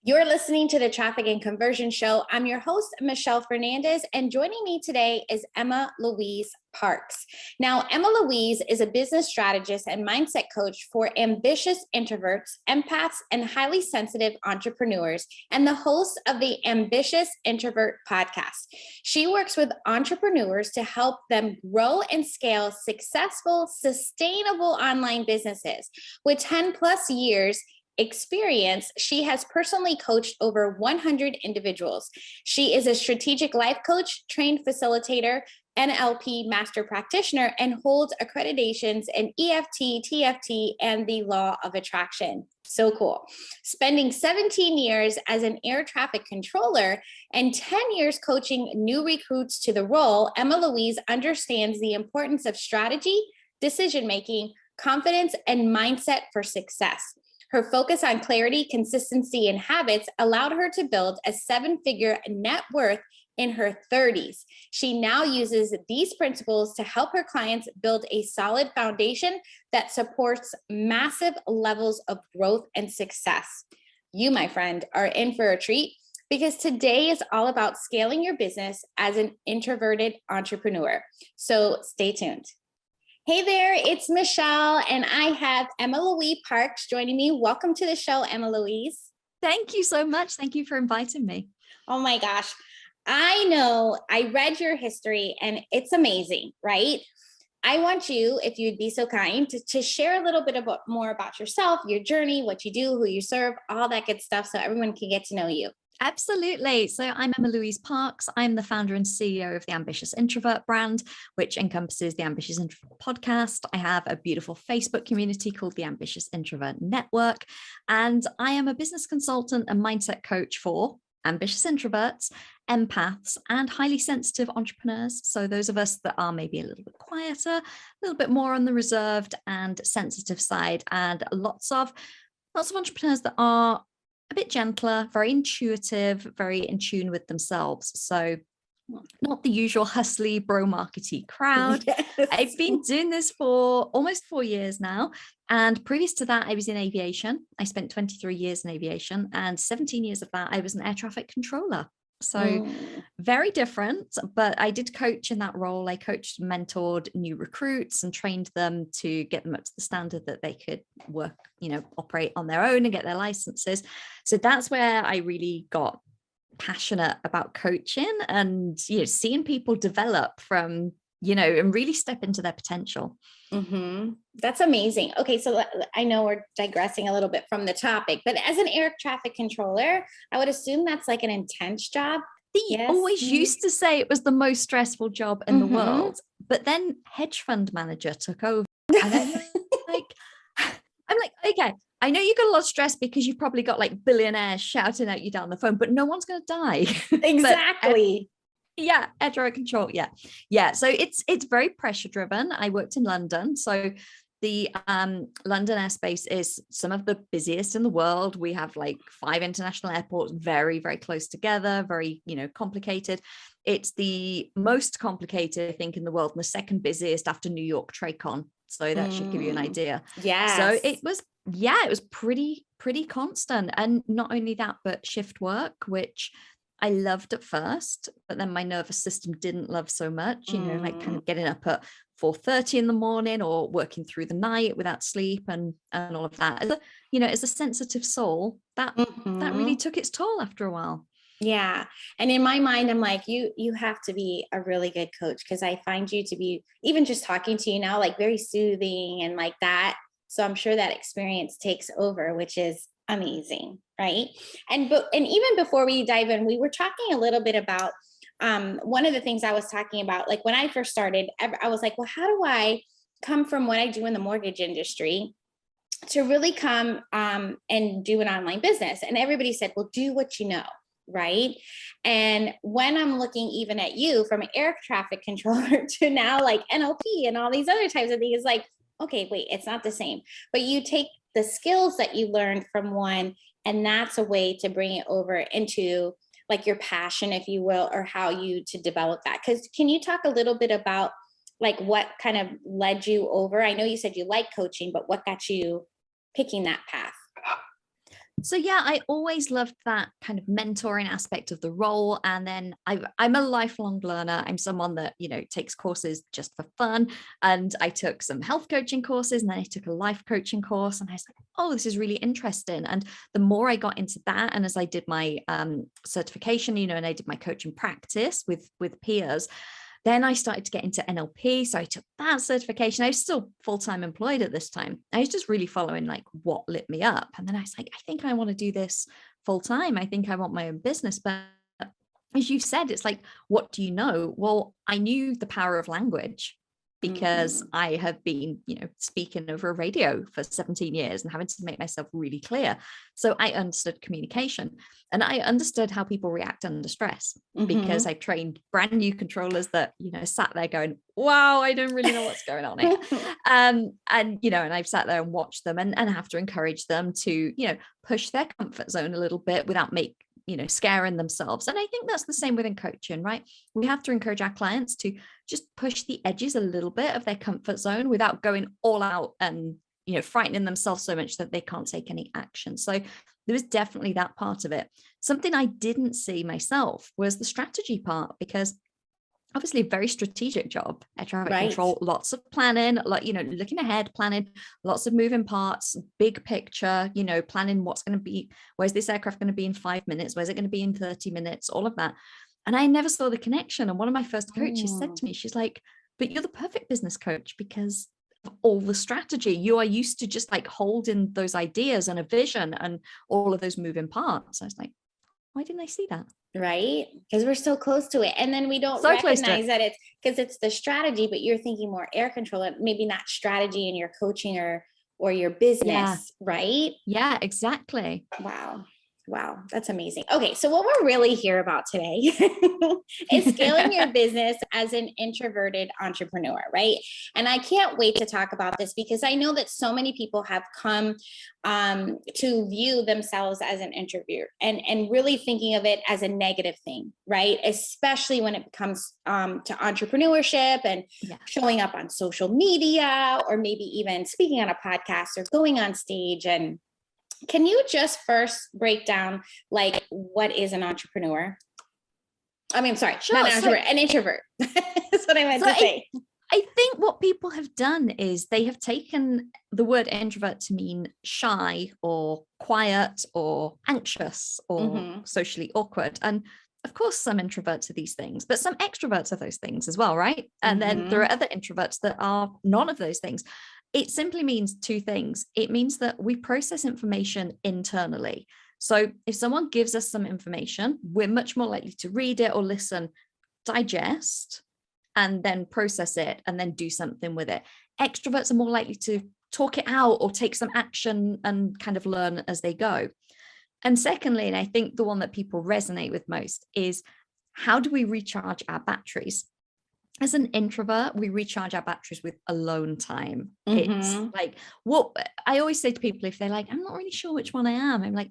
You're listening to the Traffic and Conversion Show. I'm your host, Michelle Fernandez, and joining me today is Emma-Louise Parkes. Now, Emma-Louise is a business strategist and mindset coach for ambitious introverts, empaths, and highly sensitive entrepreneurs, and the host of the Ambitious Introvert Podcast. She works with entrepreneurs to help them grow and scale successful, sustainable online businesses. With 10 plus years experience, she has personally coached over 100 individuals. She is a strategic life coach, trained facilitator, NLP master practitioner, and holds accreditations in EFT, TFT, and the law of attraction. So cool. Spending 17 years as an air traffic controller and 10 years coaching new recruits to the role, Emma-Louise understands the importance of strategy, decision-making, confidence, and mindset for success. Her focus on clarity, consistency, and habits allowed her to build a seven-figure net worth in her 30s. She now uses these principles to help her clients build a solid foundation that supports massive levels of growth and success. You, my friend, are in for a treat because today is all about scaling your business as an introverted entrepreneur. So stay tuned. Hey there, it's Michelle, and I have Emma-Louise Parkes joining me. Welcome to the show, Emma-Louise. Thank you so much. Thank you for inviting me. Oh my gosh. I know I read your history and it's amazing, right? I want you, if you'd be so kind, to share a little bit more about yourself, your journey, what you do, who you serve, all that good stuff so everyone can get to know you. Absolutely. So I'm Emma-Louise Parkes. I'm the founder and CEO of the Ambitious Introvert brand, which encompasses the Ambitious Introvert Podcast. I have a beautiful Facebook community called the Ambitious Introvert Network. And I am a business consultant and mindset coach for ambitious introverts, empaths, and highly sensitive entrepreneurs. So those of us that are maybe a little bit quieter, a little bit more on the reserved and sensitive side, and lots of entrepreneurs that are a bit gentler, very intuitive, very in tune with themselves. So not the usual hustly, bro markety crowd. Yes. I've been doing this for almost 4 years now. And previous to that, I was in aviation. I spent 23 years in aviation, and 17 years of that, I was an air traffic controller. So very different, but I did coach in that role. I coached, mentored new recruits and trained them to get them up to the standard that they could work, operate on their own and get their licenses. So that's where I really got passionate about coaching and, seeing people develop from, and really step into their potential. Mm-hmm. That's amazing. Okay. So I know we're digressing a little bit from the topic, but as an air traffic controller, I would assume that's like an intense job. They always used to say it was the most stressful job in the world, but then hedge fund manager took over. And I'm like, okay, I know you got a lot of stress because you've probably got like billionaires shouting at you down the phone, but no one's going to die. Exactly. Air traffic control. Yeah. So it's very pressure driven. I worked in London. So the London airspace is some of the busiest in the world. We have like 5 international airports, very, very close together, very, complicated. It's the most complicated, I think, in the world, and the second busiest after New York TRACON. So that should give you an idea. Yeah. So it was pretty constant. And not only that, but shift work, which I loved at first, but then my nervous system didn't love so much, like kind of getting up at 4:30 in the morning or working through the night without sleep and all of that. As a sensitive soul, that really took its toll after a while. Yeah. And in my mind, I'm like, you have to be a really good coach, because I find you to be, even just talking to you now, like very soothing and like that. So I'm sure that experience takes over, which is amazing. Right. And even before we dive in, we were talking a little bit about one of the things I was talking about, like when I first started, I was like, well, how do I come from what I do in the mortgage industry to really come and do an online business? And everybody said, well, do what you know. Right. And when I'm looking even at you from an air traffic controller to now like NLP and all these other types of things, like, okay, wait, it's not the same, but you take the skills that you learned from one, and that's a way to bring it over into like your passion, if you will, or how you to develop that. Because can you talk a little bit about like what kind of led you over? I know you said you like coaching, but what got you picking that path? So yeah, I always loved that kind of mentoring aspect of the role. And then I'm a lifelong learner. I'm someone that, takes courses just for fun. And I took some health coaching courses, and then I took a life coaching course, and I was like, oh, this is really interesting. And the more I got into that, and as I did my certification, and I did my coaching practice with peers, then I started to get into NLP. So I took that certification. I was still full-time employed at this time. I was just really following like what lit me up. And then I was like, I think I want to do this full-time. I think I want my own business. But as you said, it's like, what do you know? Well, I knew the power of language because I have been, speaking over a radio for 17 years and having to make myself really clear. So I understood communication, and I understood how people react under stress because I trained brand new controllers that, sat there going, wow, I don't really know what's going on here. And I've sat there and watched them and have to encourage them to, push their comfort zone a little bit without scaring themselves. And I think that's the same within coaching, right? We have to encourage our clients to just push the edges a little bit of their comfort zone without going all out and, frightening themselves so much that they can't take any action. So there was definitely that part of it. Something I didn't see myself was the strategy part, because obviously a very strategic job, air traffic control, lots of planning, looking ahead, planning, lots of moving parts, big picture, planning what's going to be, where's this aircraft going to be in 5 minutes? Where's it going to be in 30 minutes? All of that. And I never saw the connection. And one of my first coaches said to me, she's like, but you're the perfect business coach because of all the strategy. You are used to just like holding those ideas and a vision and all of those moving parts. I was like, why didn't I see that? Right? Because we're so close to it. And then we don't recognize that it's because it's the strategy, but you're thinking more air control, maybe not strategy in your coaching or your business, right? Yeah, exactly. Wow, that's amazing. Okay, so what we're really here about today is scaling your business as an introverted entrepreneur, right? And I can't wait to talk about this because I know that so many people have come to view themselves as an introvert and really thinking of it as a negative thing, right? Especially when it comes to entrepreneurship and showing up on social media, or maybe even speaking on a podcast or going on stage. And can you just first break down like what is an entrepreneur? I mean, sorry, not an entrepreneur, an introvert. That's what I meant to say. I think what people have done is they have taken the word introvert to mean shy or quiet or anxious or socially awkward. And of course, some introverts are these things, but some extroverts are those things as well, right? And then there are other introverts that are none of those things. It simply means two things. It means that we process information internally. So if someone gives us some information, we're much more likely to read it or listen, digest, and then process it and then do something with it. Extroverts are more likely to talk it out or take some action and kind of learn as they go. And secondly, and I think the one that people resonate with most, is how do we recharge our batteries? As an introvert, we recharge our batteries with alone time. It's like what I always say to people if they're like, I'm not really sure which one I am. I'm like,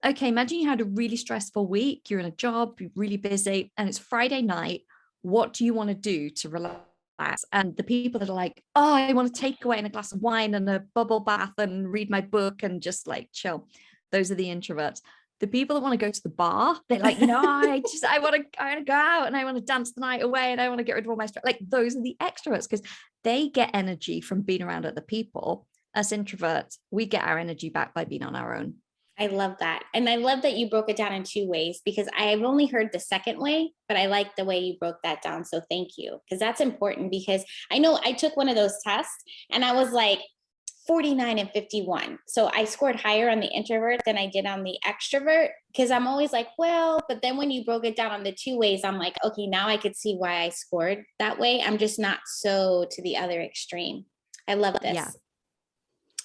okay, imagine you had a really stressful week. You're in a job, you're really busy, and it's Friday night. What do you want to do to relax? And the people that are like, oh, I want to take away in a glass of wine and a bubble bath and read my book and just like chill. Those are the introverts. The people that want to go to the bar, they're like, I want to go out and I want to dance the night away and I want to get rid of all my stress. Like those are the extroverts because they get energy from being around other people. As introverts, we get our energy back by being on our own. I love that. And I love that you broke it down in two ways because I've only heard the second way, but I like the way you broke that down. So thank you. Because that's important because I know I took one of those tests and I was like, 49 and 51. So I scored higher on the introvert than I did on the extrovert because I'm always like, well, but then when you broke it down on the two ways, I'm like, okay, now I could see why I scored that way. I'm just not so to the other extreme. I love this. Yeah.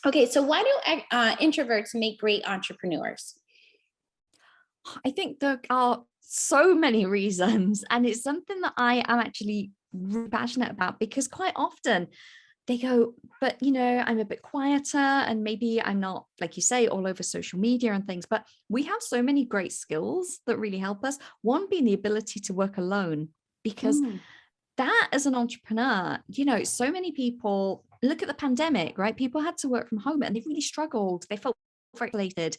Okay. So why do introverts make great entrepreneurs? I think there are so many reasons, and it's something that I am actually really passionate about because quite often they go, but I'm a bit quieter and maybe I'm not, like you say, all over social media and things, but we have so many great skills that really help us. One being the ability to work alone, because that as an entrepreneur, so many people look at the pandemic, right? People had to work from home and they really struggled. They felt self-regulated,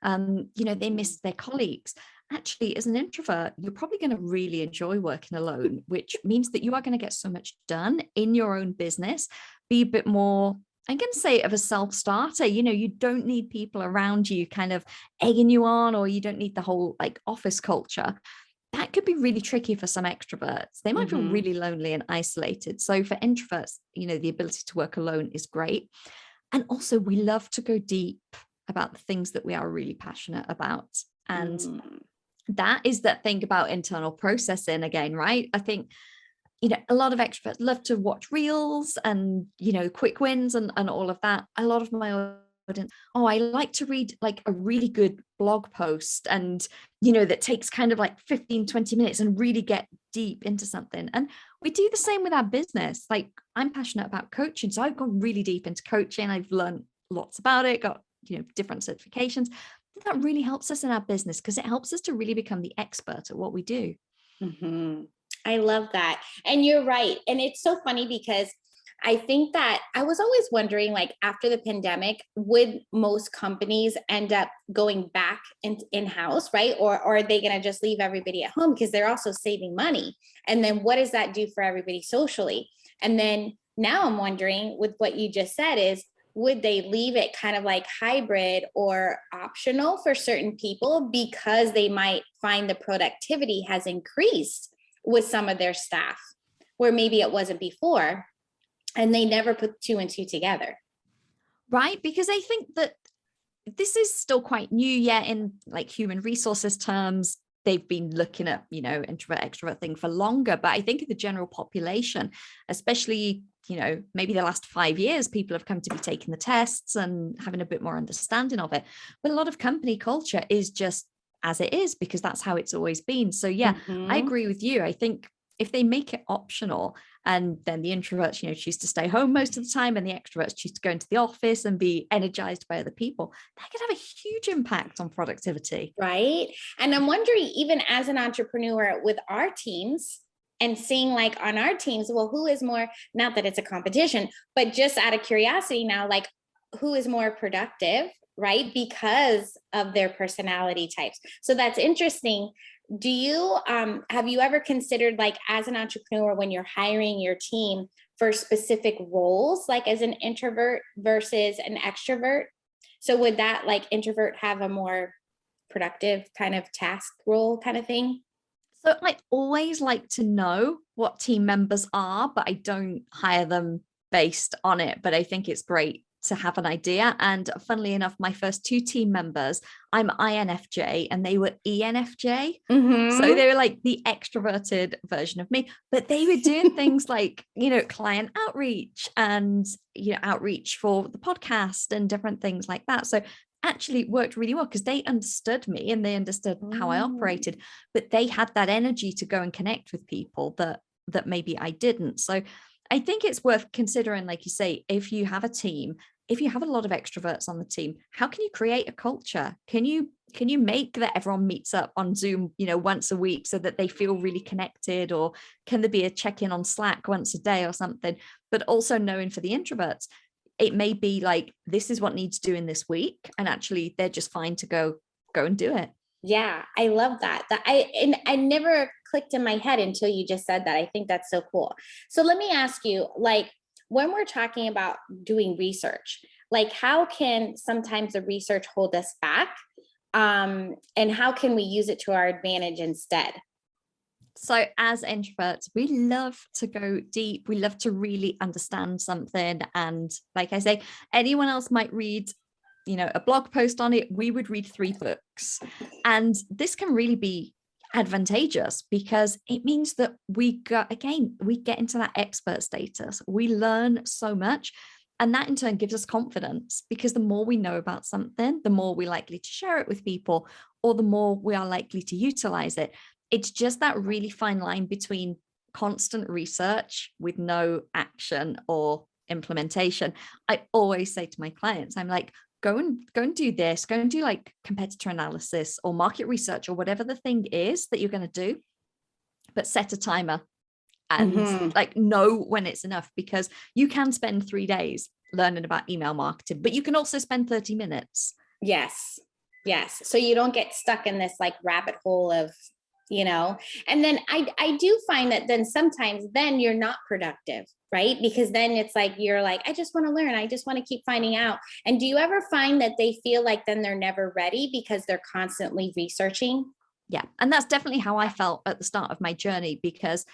they miss their colleagues. Actually, as an introvert, you're probably going to really enjoy working alone, which means that you are going to get so much done in your own business, be a bit more, I'm going to say, of a self-starter. You don't need people around you kind of egging you on, or you don't need the whole like office culture. That could be really tricky for some extroverts. They might feel really lonely and isolated. So for introverts, the ability to work alone is great. And also we love to go deep about the things that we are really passionate about. And that is that thing about internal processing again, right? I think, a lot of extroverts love to watch reels and, quick wins and all of that. A lot of my audience, I like to read like a really good blog post and, that takes kind of like 15, 20 minutes and really get deep into something. And we do the same with our business. Like I'm passionate about coaching. So I've gone really deep into coaching. I've learned lots about it, got, different certifications. That really helps us in our business because it helps us to really become the expert at what we do. I love that. And you're right. And it's so funny because I think that I was always wondering, like after the pandemic, would most companies end up going back in-house, right? Or are they going to just leave everybody at home because they're also saving money? And then what does that do for everybody socially? And then now I'm wondering with what you just said is, would they leave it kind of like hybrid or optional for certain people because they might find the productivity has increased with some of their staff where maybe it wasn't before and they never put two and two together? Right. Because I think that this is still quite new yet in like human resources terms. They've been looking at, introvert, extrovert thing for longer. But I think the general population, especially, maybe the last 5 years, people have come to be taking the tests and having a bit more understanding of it. But a lot of company culture is just as it is because that's how it's always been. So yeah, I agree with you. I think if they make it optional and then the introverts, choose to stay home most of the time and the extroverts choose to go into the office and be energized by other people, that could have a huge impact on productivity. Right. And I'm wondering, even as an entrepreneur with our teams and seeing like on our teams, well, who is more, not that it's a competition, but just out of curiosity now, like who is more productive, right? Because of their personality types. So that's interesting. Do you, have you ever considered like as an entrepreneur, when you're hiring your team for specific roles, like as an introvert versus an extrovert? So would that like introvert have a more productive kind of task role kind of thing? So I always like to know what team members are, but I don't hire them based on it. But I think it's great to have an idea. And funnily enough, my first two team members, I'm INFJ and they were ENFJ. So they were like the extroverted version of me, but they were doing things like, client outreach and, outreach for the podcast and different things like that. So actually it worked really well because they understood me and they understood how I operated, but they had that energy to go and connect with people that maybe I didn't. So I think it's worth considering, like you say, if you have a team, if you have a lot of extroverts on the team, how can you create a culture? Can you make that everyone meets up on Zoom, once a week so that they feel really connected? Or can there be a check-in on Slack once a day or something? But also knowing for the introverts, it may be like, this is what needs doing this week. And actually they're just fine to go and do it. Yeah, I love that. I never clicked in my head until you just said that. I think that's so cool. So let me ask you, like, when we're talking about doing research, like how can sometimes the research hold us back? And how can we use it to our advantage instead? So as introverts, we love to go deep. We love to really understand something. And like I say, anyone else might read a blog post on it. We would read 3 books. And this can really be advantageous because it means that we get into that expert status. We learn so much. And that in turn gives us confidence because the more we know about something, the more we're likely to share it with people, or the more we are likely to utilize it. It's just that really fine line between constant research with no action or implementation. I always say to my clients, I'm like, go and do this, go and do like competitor analysis or market research or whatever the thing is that you're going to do, but set a timer and like know when it's enough, because you can spend 3 days learning about email marketing, but you can also spend 30 minutes. Yes. Yes. So you don't get stuck in this like rabbit hole of, and then I do find that then sometimes then you're not productive, right? Because then it's like, you're like, I just want to learn. I just want to keep finding out. And do you ever find that they feel like then they're never ready because they're constantly researching? Yeah. And that's definitely how I felt at the start of my journey, because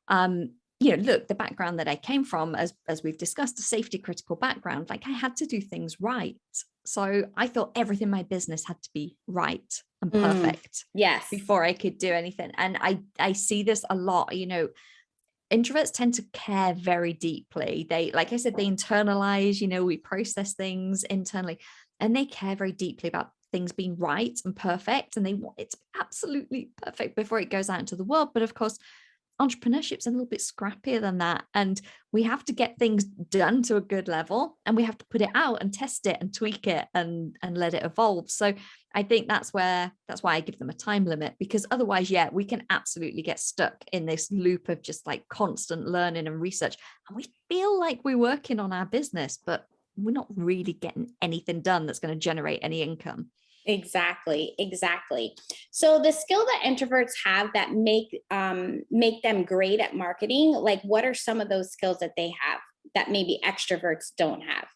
look, the background that I came from, as we've discussed, a safety critical background, like I had to do things right. So I thought everything in my business had to be right and perfect Yes. before I could do anything. And I see this a lot, introverts tend to care very deeply. They, like I said, they internalize, we process things internally, and they care very deeply about things being right and perfect. And they want it to be absolutely perfect before it goes out into the world. But of course, entrepreneurship's a little bit scrappier than that. And we have to get things done to a good level, and we have to put it out and test it and tweak it and let it evolve. So I think that's why I give them a time limit, because otherwise, yeah, we can absolutely get stuck in this loop of just like constant learning and research. And we feel like we're working on our business, but we're not really getting anything done that's going to generate any income. Exactly. So the skill that introverts have that make them great at marketing, like what are some of those skills that they have that maybe extroverts don't have?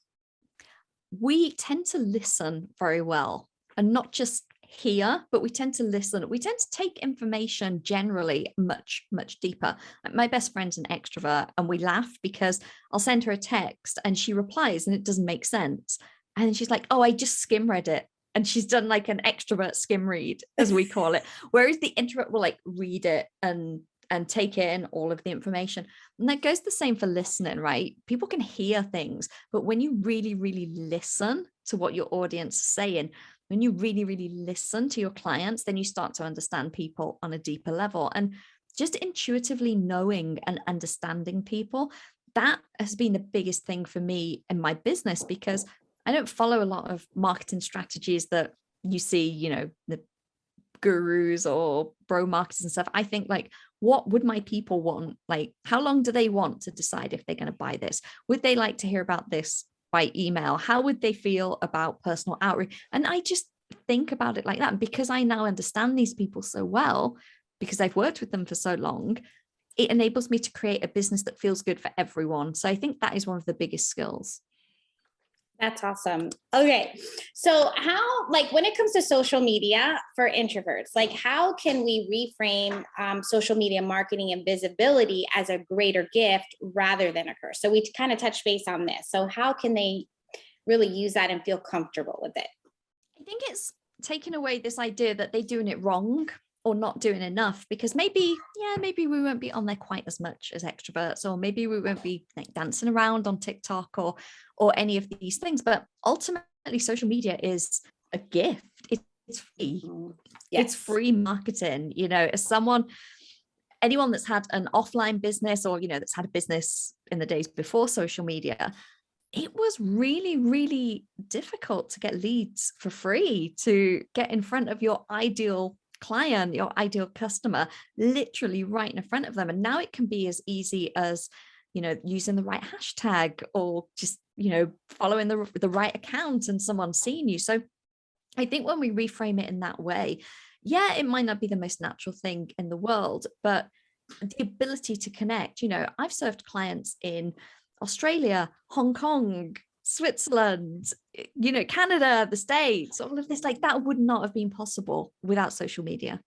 We tend to listen very well, and not just hear, but we tend to listen. We tend to take information generally much, much deeper. Like my best friend's an extrovert, and we laugh because I'll send her a text and she replies and it doesn't make sense. And she's like, oh, I just skim read it. And she's done like an extrovert skim read, as we call it. Whereas the introvert will like read it and take in all of the information. And that goes the same for listening, right? People can hear things, but when you really, really listen to what your audience is saying, when you really, really listen to your clients, then you start to understand people on a deeper level. And just intuitively knowing and understanding people, that has been the biggest thing for me in my business, because I don't follow a lot of marketing strategies that you see, the gurus or bro marketers and stuff. I think like, what would my people want? Like, how long do they want to decide if they're going to buy this? Would they like to hear about this by email? How would they feel about personal outreach? And I just think about it like that. And because I now understand these people so well, because I've worked with them for so long, it enables me to create a business that feels good for everyone. So I think that is one of the biggest skills. That's awesome. Okay. So like when it comes to social media for introverts, like how can we reframe social media marketing and visibility as a greater gift rather than a curse? So we kind of touched base on this. So how can they really use that and feel comfortable with it? I think it's taking away this idea that they're doing it wrong or not doing enough, because maybe we won't be on there quite as much as extroverts, or maybe we won't be like dancing around on TikTok or any of these things. But ultimately, social media is a gift. It's free. Yes. It's free marketing. As anyone that's had an offline business, or that's had a business in the days before social media, it was really, really difficult to get leads for free, to get in front of your ideal client, your ideal customer, literally right in front of them. And now it can be as easy as, using the right hashtag, or just, following the right account and someone seeing you. So I think when we reframe it in that way, yeah, it might not be the most natural thing in the world, but the ability to connect, I've served clients in Australia, Hong Kong, Switzerland, Canada, the States, all of this, like that would not have been possible without social media.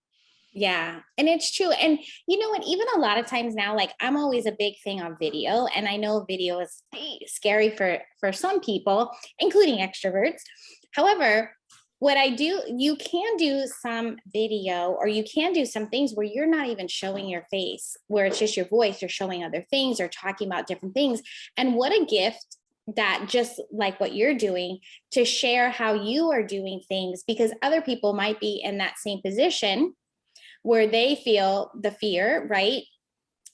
Yeah. And it's true. And you know what, even a lot of times now, like I'm always a big thing on video, and I know video is scary for some people, including extroverts. However, what I do, you can do some video, or you can do some things where you're not even showing your face, where it's just your voice, you're showing other things or talking about different things. And what a gift that, just like what you're doing, to share how you are doing things, because other people might be in that same position where they feel the fear, right?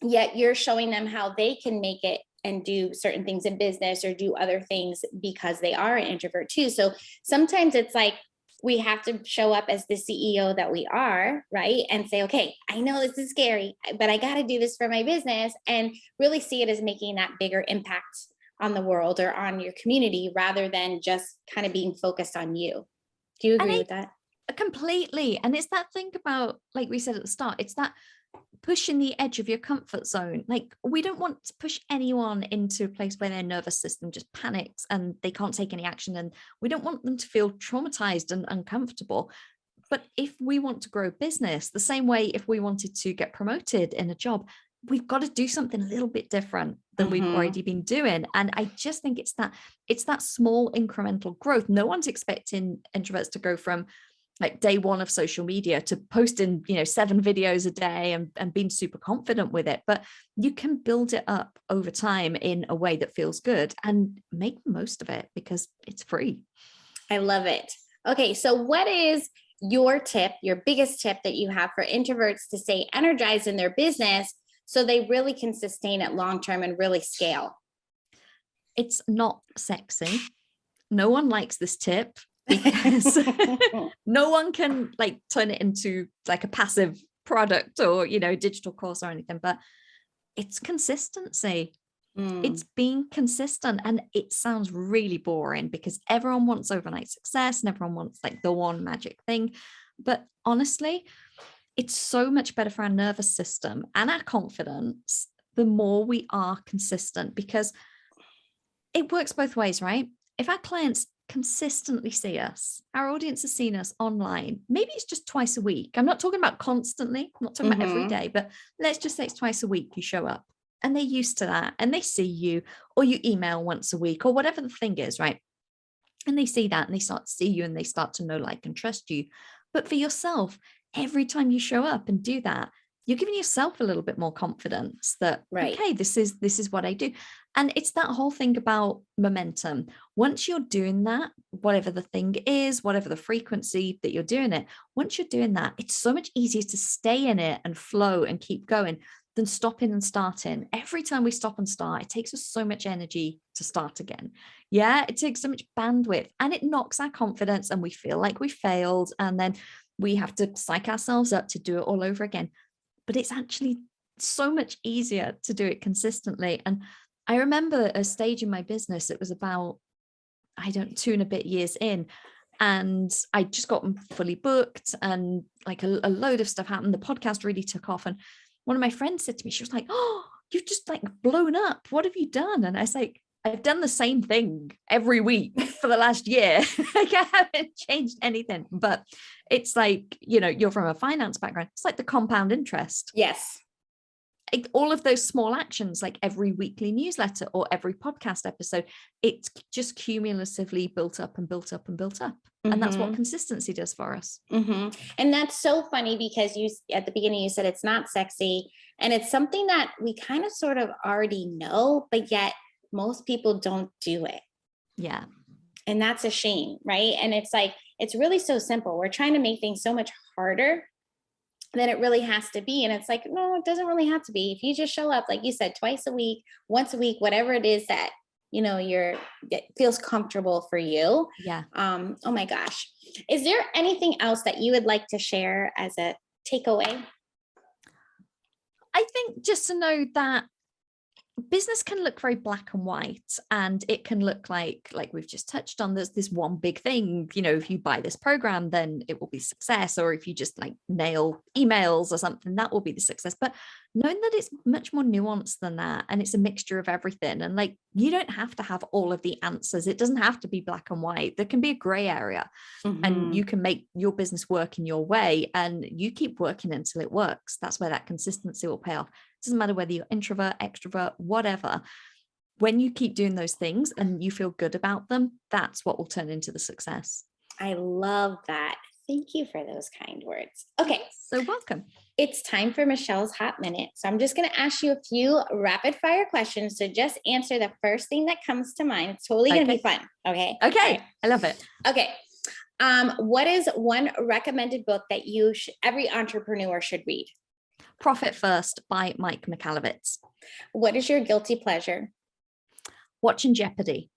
Yet you're showing them how they can make it and do certain things in business or do other things because they are an introvert too. So sometimes it's like, we have to show up as the CEO that we are, right? And say, okay, I know this is scary, but I got to do this for my business, and really see it as making that bigger impact on the world or on your community, rather than just kind of being focused on you. Do you agree with that? Completely. And it's that thing about, like we said at the start, it's that pushing the edge of your comfort zone. Like, we don't want to push anyone into a place where their nervous system just panics and they can't take any action. And we don't want them to feel traumatized and uncomfortable. But if we want to grow business, the same way if we wanted to get promoted in a job, we've got to do something a little bit different than we've already been doing. And I just think it's that small incremental growth. No one's expecting introverts to go from like day one of social media to posting, 7 videos a day and being super confident with it. But you can build it up over time in a way that feels good and make the most of it because it's free. I love it. Okay. So what is your tip, your biggest tip that you have for introverts to stay energized in their business so they really can sustain it long-term and really scale? It's not sexy. No one likes this tip because no one can like turn it into like a passive product or, digital course or anything, but it's consistency. It's being consistent. And it sounds really boring because everyone wants overnight success and everyone wants like the one magic thing. But honestly, it's so much better for our nervous system and our confidence the more we are consistent, because it works both ways, right? If our clients consistently see us, our audience has seen us online, maybe it's just twice a week. I'm not talking about constantly, I'm not talking about every day, but let's just say it's twice a week you show up and they're used to that and they see you, or you email once a week or whatever the thing is, right? And they see that and they start to see you and they start to know, like, and trust you. But for yourself, every time you show up and do that, you're giving yourself a little bit more confidence that, okay, this is what I do. And it's that whole thing about momentum. Once you're doing that, whatever the thing is, whatever the frequency that you're doing it, once you're doing that, it's so much easier to stay in it and flow and keep going than stopping and starting. Every time we stop and start, it takes us so much energy to start again. Yeah, it takes so much bandwidth and it knocks our confidence and we feel like we failed. And then we have to psych ourselves up to do it all over again. But it's actually so much easier to do it consistently. And I remember a stage in my business, it was about, 2 and a bit years in, and I just got fully booked and like a load of stuff happened. The podcast really took off. And one of my friends said to me, she was like, "Oh, you've just like blown up. What have you done?" And I was like, "I've done the same thing every week for the last year." Like, I haven't changed anything. But it's like, you're from a finance background. It's like the compound interest. Yes. All of those small actions, like every weekly newsletter or every podcast episode, it's just cumulatively built up and built up and built up. And that's what consistency does for us. And that's so funny because you, at the beginning, you said it's not sexy and it's something that we kind of sort of already know, but yet most people don't do it. Yeah. And that's a shame, right? And it's like, it's really so simple. We're trying to make things so much harder than it really has to be. And it's like, no, it doesn't really have to be. If you just show up, like you said, twice a week, once a week, whatever it is that, it feels comfortable for you. Yeah. Oh my gosh. Is there anything else that you would like to share as a takeaway? I think just to know that business can look very black and white, and it can look like we've just touched on, there's this one big thing, if you buy this program, then it will be success. Or if you just like nail emails or something, that will be the success. But knowing that it's much more nuanced than that, and it's a mixture of everything. And like, you don't have to have all of the answers. It doesn't have to be black and white. There can be a gray area, and you can make your business work in your way, and you keep working until it works. That's where that consistency will pay off. It doesn't matter whether you're introvert, extrovert, whatever. When you keep doing those things and you feel good about them, that's what will turn into the success. I love that. Thank you for those kind words. Okay. So welcome. It's time for Michelle's Hot Minute. So I'm just going to ask you a few rapid fire questions. So just answer the first thing that comes to mind. It's totally going to be fun. Okay. Okay. Right. I love it. Okay. What is one recommended book that every entrepreneur should read? Profit First by Mike Michalowicz. What is your guilty pleasure? Watching Jeopardy.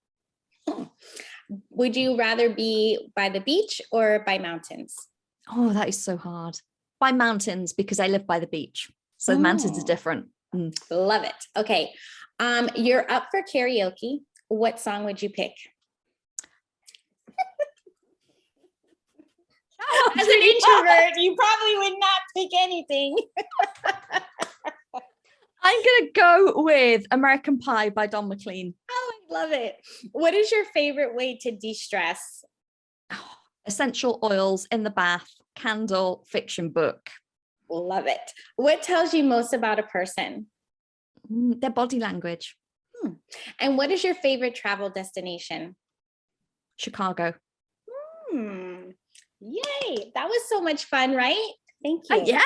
Would you rather be by the beach or by mountains? Oh, that is so hard. By mountains, because I live by the beach. So the mountains are different. Love it. Okay. You're up for karaoke. What song would you pick? as an introvert, you probably would not pick anything. I'm going to go with American Pie by Don McLean. Oh, I love it. What is your favorite way to de-stress? Essential oils in the bath, candle, fiction book. Love it. What tells you most about a person? Their body language. And what is your favorite travel destination? Chicago. Yay. That was so much fun, right? Thank you. Yeah,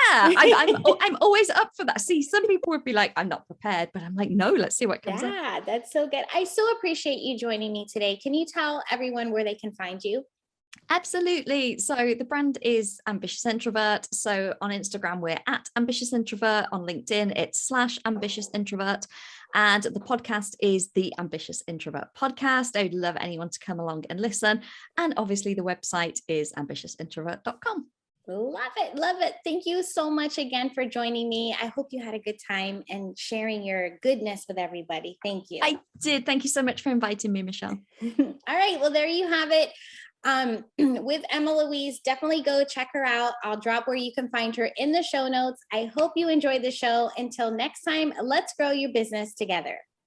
I'm always up for that. See, some people would be like, I'm not prepared, but I'm like, no, let's see what comes up. Yeah, that's so good. I so appreciate you joining me today. Can you tell everyone where they can find you? Absolutely. So the brand is Ambitious Introvert. So on Instagram, we're at Ambitious Introvert. On LinkedIn, it's /Ambitious Introvert. And the podcast is the Ambitious Introvert Podcast. I would love anyone to come along and listen. And obviously the website is ambitiousintrovert.com. Love it. Love it. Thank you so much again for joining me. I hope you had a good time and sharing your goodness with everybody. Thank you. I did. Thank you so much for inviting me, Michelle. All right. Well, there you have it. With Emma-Louise, definitely go check her out. I'll drop where you can find her in the show notes. I hope you enjoyed the show. Until next time, let's grow your business together.